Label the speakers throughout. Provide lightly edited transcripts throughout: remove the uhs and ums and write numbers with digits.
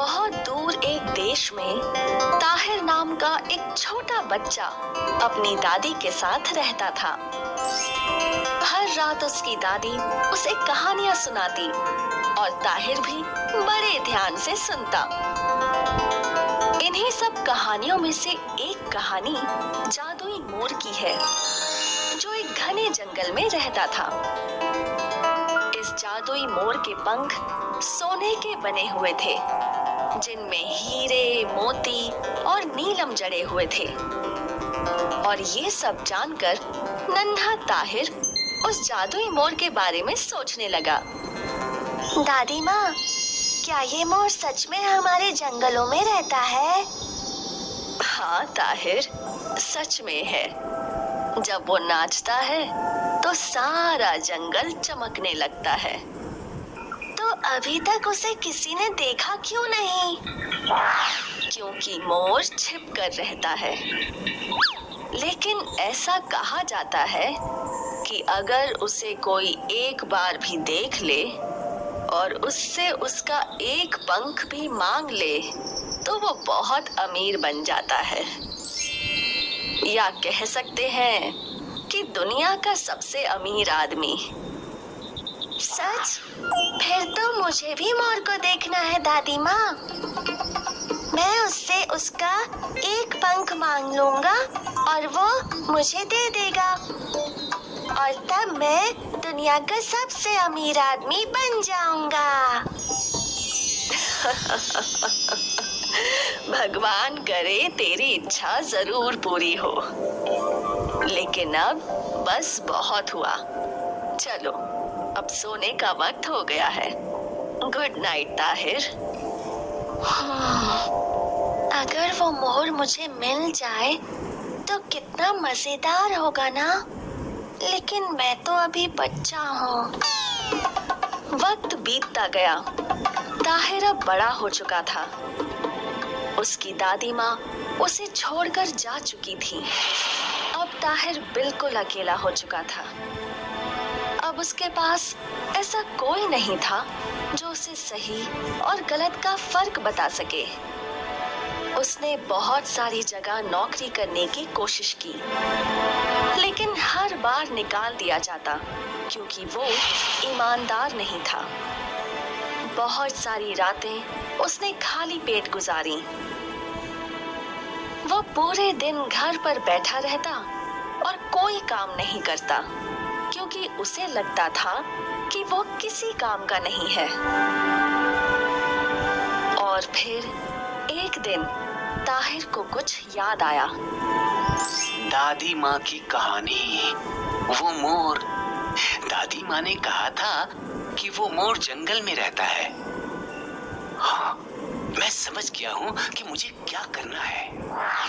Speaker 1: बहुत दूर एक देश में ताहिर नाम का एक छोटा बच्चा अपनी दादी के साथ रहता था। हर रात उसकी दादी उसे कहानियां सुनाती और ताहिर भी बड़े ध्यान से सुनता। इन्हीं सब कहानियों में से एक कहानी जादुई मोर की है, जो एक घने जंगल में रहता था। इस जादुई मोर के पंख सोने के बने हुए थे, जिनमें हीरे, मोती और नीलम जड़े हुए थे। और ये सब जानकर नन्हा ताहिर उस जादुई मोर के बारे में सोचने लगा। दादी माँ, क्या ये मोर सच में हमारे जंगलों में रहता है? हाँ ताहिर, सच में है। जब वो नाचता है तो सारा जंगल चमकने लगता है। तो अभी तक उसे किसी ने देखा क्यों नहीं? क्योंकि मोर छिप कर रहता है। लेकिन ऐसा कहा जाता है कि अगर उसे कोई एक बार भी देख ले और उससे उसका एक पंख भी मांग ले तो वो बहुत अमीर बन जाता है, या कह सकते हैं कि दुनिया का सबसे अमीर आदमी। सच? फिर तो मुझे भी मोर को देखना है दादी माँ। मैं उससे उसका एक पंख मांग लूंगा और वो मुझे दे देगा, और तब मैं दुनिया का सबसे अमीर आदमी बन जाऊंगा। भगवान करे तेरी इच्छा जरूर पूरी हो। लेकिन अब बस बहुत हुआ। चलो, अब सोने का वक्त हो गया है। Good night Tahir. अगर वो मोर मुझे मिल जाए तो कितना मजेदार होगा ना। लेकिन मैं तो अभी बच्चा हूँ। वक्त बीतता गया। ताहिर अब बड़ा हो चुका था। उसकी दादी माँ उसे छोड़कर जा चुकी थी। अब ताहिर बिल्कुल अकेला हो चुका था। अब उसके पास ऐसा कोई नहीं था जो उसे सही और गलत का फर्क बता सके। उसने बहुत सारी जगह नौकरी करने की कोशिश की, लेकिन हर बार निकाल दिया जाता क्योंकि वो ईमानदार नहीं था। बहुत सारी रातें उसने खाली पेट गुजारी। वो पूरे दिन घर पर बैठा रहता और कोई काम नहीं करता, क्योंकि उसे लगता था कि वो किसी काम का नहीं है। और फिर एक दिन ताहिर को कुछ याद आया।
Speaker 2: दादी माँ की कहानी, वो मोर। दादी माँ ने कहा था कि वो मोर जंगल में रहता है। हाँ, मैं समझ गया हूँ कि मुझे क्या करना है।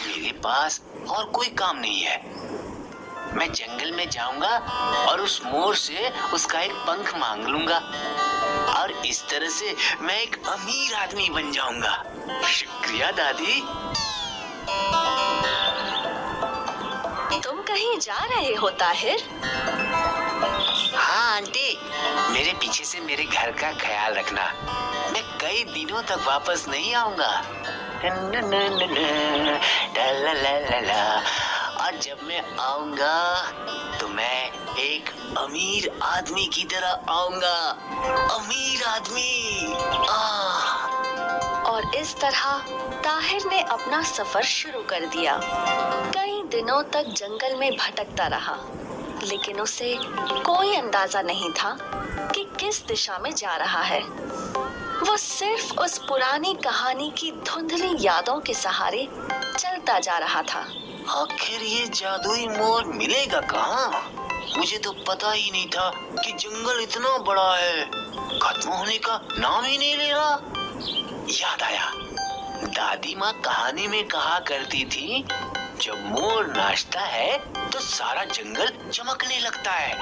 Speaker 2: मेरे पास और कोई काम नहीं है। मैं जंगल में जाऊंगा और उस मोर से उसका एक पंख मांग लूंगा, और इस तरह से मैं एक अमीर आदमी बन जाऊंगा। शुक्रिया दादी।
Speaker 1: तुम कहीं जा रहे हो ताहिर?
Speaker 2: हाँ आंटी, मेरे पीछे से मेरे घर का ख्याल रखना। मैं कई दिनों तक वापस नहीं आऊंगा। और जब मैं आऊंगा तो मैं एक अमीर आदमी की तरह आऊंगा। अमीर आदमी।
Speaker 1: और इस तरह ताहिर ने अपना सफर शुरू कर दिया। कई दिनों तक जंगल में भटकता रहा, लेकिन उसे कोई अंदाजा नहीं था कि किस दिशा में जा रहा है। वो सिर्फ उस पुरानी कहानी की धुंधली यादों के सहारे चलता जा रहा था।
Speaker 2: आखिर ये जादुई मोर मिलेगा कहाँ? मुझे तो पता ही नहीं था कि जंगल इतना बड़ा है, खत्म होने का नाम ही नहीं ले रहा। याद आया, दादी माँ कहानी में कहा करती थी, जब मोर नाचता है तो सारा जंगल चमकने लगता है।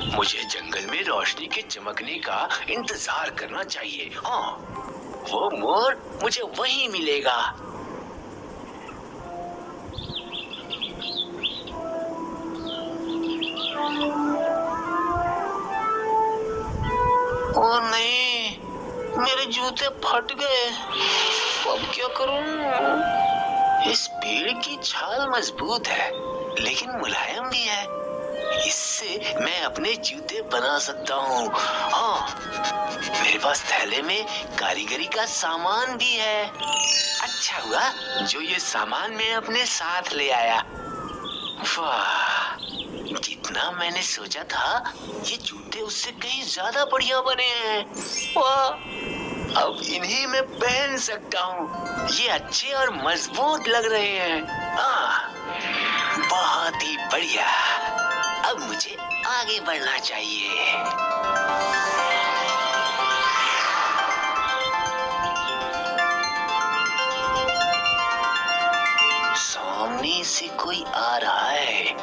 Speaker 2: मुझे जंगल में रोशनी के चमकने का इंतजार करना चाहिए। हाँ, वो मोर मुझे वहीं मिलेगा। ओ नहीं, मेरे जूते फट गए। अब क्या करूं? इस पेड़ की छाल मजबूत है लेकिन मुलायम भी है। इससे मैं अपने जूते बना सकता हूँ। हाँ, मेरे पास थैले में कारीगरी का सामान भी है। अच्छा हुआ जो ये सामान मैं अपने साथ ले आया। वाह, जितना मैंने सोचा था ये जूते उससे कहीं ज्यादा बढ़िया बने हैं। वाह, अब इन्हीं मैं पहन सकता हूँ। ये अच्छे और मजबूत लग रहे हैं। बहुत ही बढ़िया। अब मुझे आगे बढ़ना चाहिए। सामने से कोई आ रहा है।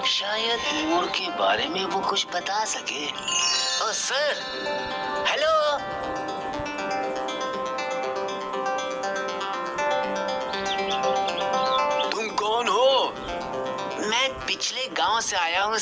Speaker 2: शायद मोर के बारे में वो कुछ बता सके। ओ सर, हेलो। तुम कौन हो? मैं पिछले गांव से आया हूँ